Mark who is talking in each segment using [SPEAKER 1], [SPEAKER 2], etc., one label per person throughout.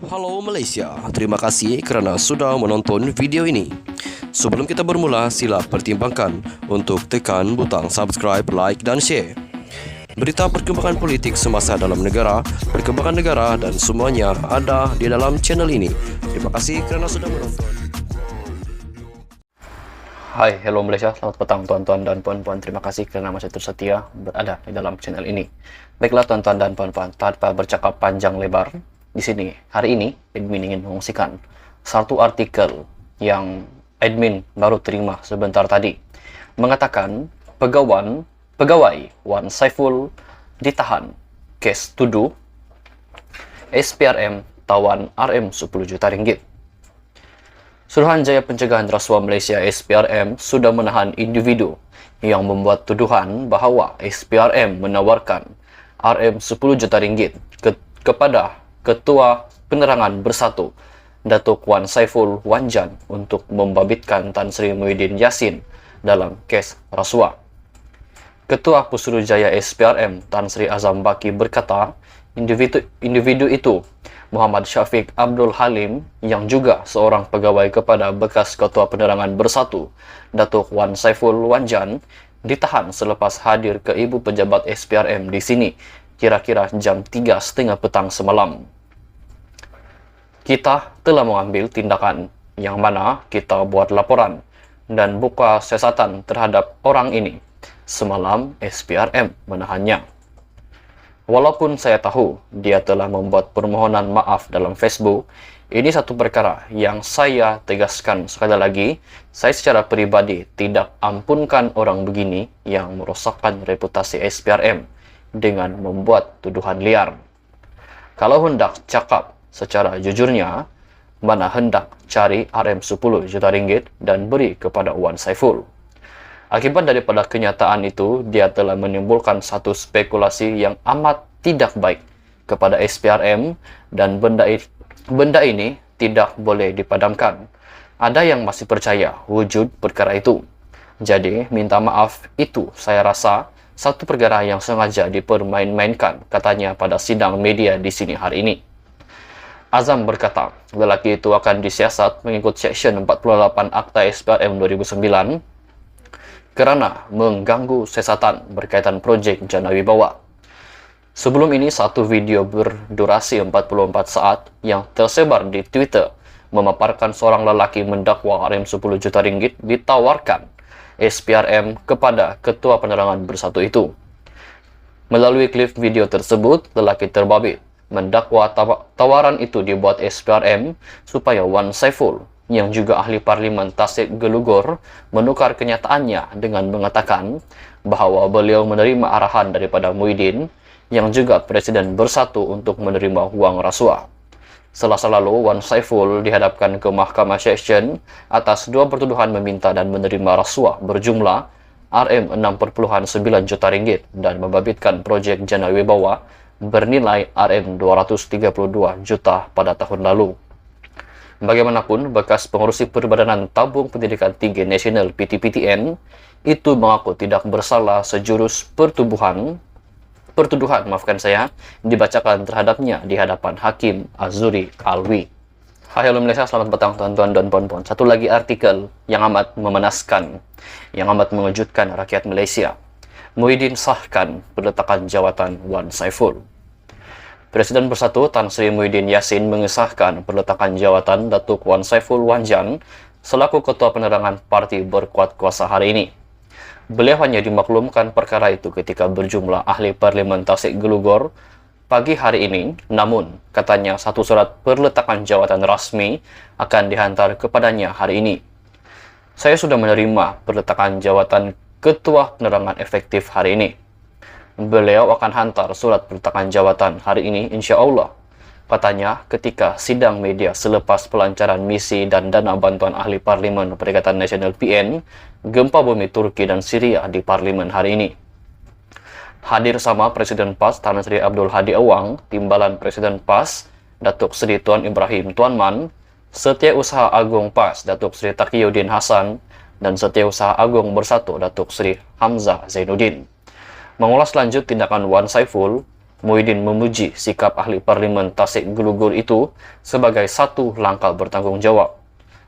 [SPEAKER 1] Halo Malaysia, terima kasih kerana sudah menonton video ini. Sebelum kita bermula, sila pertimbangkan untuk tekan butang subscribe, like dan share. Berita perkembangan politik semasa dalam negara, perkembangan negara dan semuanya ada di dalam channel ini. Terima kasih kerana sudah menonton.
[SPEAKER 2] Hai, hello Malaysia, selamat petang tuan-tuan dan puan-puan. Terima kasih kerana masih terus setia berada di dalam channel ini. Baiklah tuan-tuan dan puan-puan, tanpa bercakap panjang lebar, di sini hari ini admin ingin mengungsikan satu artikel yang admin baru terima sebentar tadi, mengatakan pegawai Wan Saiful ditahan kes tuduh SPRM tawan RM 10 juta ringgit. Suruhanjaya Pencegahan Rasuah Malaysia SPRM sudah menahan individu yang membuat tuduhan bahawa SPRM menawarkan RM 10 juta ringgit kepada Ketua Penerangan Bersatu Datuk Wan Saiful Wanjan untuk membabitkan Tan Sri Muhyiddin Yassin dalam kes rasuah. Ketua Pusurujaya SPRM Tan Sri Azam Baki berkata, individu itu Muhammad Syafiq Abdul Halim yang juga seorang pegawai kepada bekas Ketua Penerangan Bersatu Datuk Wan Saiful Wanjan ditahan selepas hadir ke ibu pejabat SPRM di sini kira-kira jam 3.30 petang semalam. Kita telah mengambil tindakan yang mana kita buat laporan dan buka siasatan terhadap orang ini. Semalam SPRM menahannya. Walaupun saya tahu dia telah membuat permohonan maaf dalam Facebook, ini satu perkara yang saya tegaskan sekali lagi, saya secara pribadi tidak ampunkan orang begini yang merosakkan reputasi SPRM dengan membuat tuduhan liar. Kalau hendak cakap secara jujurnya, mana hendak cari RM 10 juta ringgit dan beri kepada Wan Saiful. Akibat daripada kenyataan itu, dia telah menimbulkan satu spekulasi yang amat tidak baik kepada SPRM dan benda ini tidak boleh dipadamkan. Ada yang masih percaya wujud perkara itu. Jadi, minta maaf itu saya rasa satu perkara yang sengaja dipermain-mainkan, katanya pada sidang media di sini hari ini. Azam berkata, lelaki itu akan disiasat mengikut Seksyen 48 Akta SPRM 2009 kerana mengganggu siasatan berkaitan projek Jana Wibawa. Sebelum ini, satu video berdurasi 44 saat yang tersebar di Twitter memaparkan seorang lelaki mendakwa RM 10 juta ringgit ditawarkan SPRM kepada Ketua Penerangan Bersatu itu. Melalui klip video tersebut, lelaki terbabit mendakwa tawaran itu dibuat SPRM supaya Wan Saiful yang juga ahli Parlimen Tasik Gelugor menukar kenyataannya dengan mengatakan bahawa beliau menerima arahan daripada Muhyiddin yang juga Presiden Bersatu untuk menerima wang rasuah. Selasa lalu, Wan Saiful dihadapkan ke Mahkamah Seksyen atas dua pertuduhan meminta dan menerima rasuah berjumlah RM 6.9 juta ringgit dan membabitkan projek Jana Wibawa bernilai RM 232 juta pada tahun lalu. Bagaimanapun, bekas pengurusi Perbadanan Tabung Pendidikan Tinggi Nasional PTPTN itu mengaku tidak bersalah sejurus pertuduhan dibacakan terhadapnya di hadapan Hakim Azuri Alwi. Hai halo Malaysia, selamat petang tuan-tuan dan puan-puan. Satu lagi artikel yang amat memenaskan, yang amat mengejutkan rakyat Malaysia. Muhyiddin sahkan peletakan jawatan Wan Saiful. Presiden Bersatu Tan Sri Muhyiddin Yassin mengesahkan peletakan jawatan Datuk Wan Saiful Wanjan selaku Ketua Penerangan Parti Berkuat Kuasa hari ini. Beliau hanya dimaklumkan perkara itu ketika berjumlah ahli Parlimen Tasik Gelugor pagi hari ini, namun katanya satu surat peletakan jawatan rasmi akan dihantar kepadanya hari ini. Saya sudah menerima peletakan jawatan Ketua Penerangan Efektif hari ini. Beliau akan hantar surat peletakan jawatan hari ini insya Allah, katanya ketika sidang media selepas pelancaran misi dan dana bantuan ahli Parlimen Perikatan Nasional PN gempa bumi Turki dan Syria di Parlimen hari ini. Hadir sama Presiden PAS Tan Sri Abdul Hadi Awang, Timbalan Presiden PAS Datuk Seri Tuan Ibrahim Tuanman, Setiausaha Agung PAS Datuk Seri Taqiyuddin Hasan, dan Setiausaha Agung Bersatu Datuk Seri Hamzah Zainuddin. Mengulas lanjut tindakan Wan Saiful, Muhyiddin memuji sikap ahli parlimen Tasik Gelugur itu sebagai satu langkah bertanggung jawab.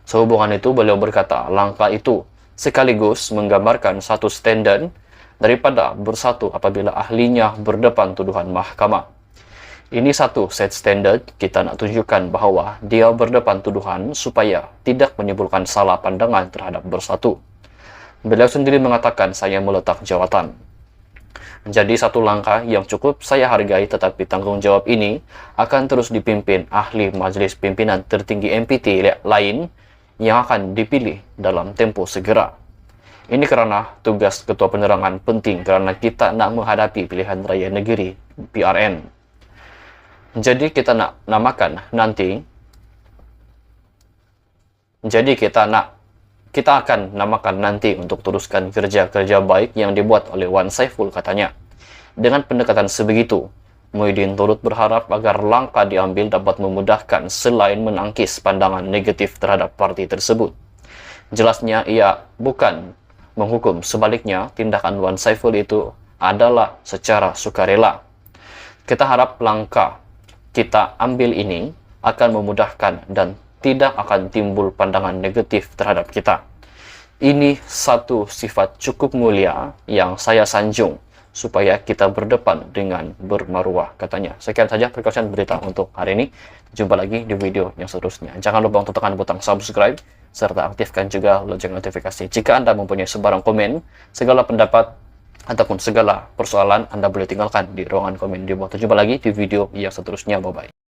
[SPEAKER 2] Sehubungan itu, beliau berkata, langkah itu sekaligus menggambarkan satu standar daripada bersatu apabila ahlinya berdepan tuduhan mahkamah. Ini satu set standard kita nak tunjukkan bahawa dia berdepan tuduhan supaya tidak menimbulkan salah pandangan terhadap bersatu. Beliau sendiri mengatakan, saya meletak jawatan. Jadi satu langkah yang cukup saya hargai, tetapi tanggung jawab ini akan terus dipimpin ahli Majlis Pimpinan Tertinggi MPT lain yang akan dipilih dalam tempoh segera. Ini kerana tugas Ketua Penerangan penting kerana kita nak menghadapi pilihan raya negeri PRN. Jadi kita akan namakan nanti untuk teruskan kerja-kerja baik yang dibuat oleh Wan Saiful, katanya. Dengan pendekatan sebegitu, Muhyiddin turut berharap agar langkah diambil dapat memudahkan selain menangkis pandangan negatif terhadap parti tersebut. Jelasnya ia bukan menghukum, sebaliknya tindakan Wan Saiful itu adalah secara sukarela. Kita harap langkah kita ambil ini akan memudahkan dan tidak akan timbul pandangan negatif terhadap kita. Ini satu sifat cukup mulia yang saya sanjung supaya kita berdepan dengan bermaruah, katanya. Sekian saja perkongsian berita untuk hari ini. Jumpa lagi di video yang seterusnya. Jangan lupa untuk tekan butang subscribe serta aktifkan juga lonceng notifikasi. Jika Anda mempunyai sebarang komen, segala pendapat ataupun segala persoalan, Anda boleh tinggalkan di ruangan komen di bawah. Jumpa lagi di video yang seterusnya. Bye-bye.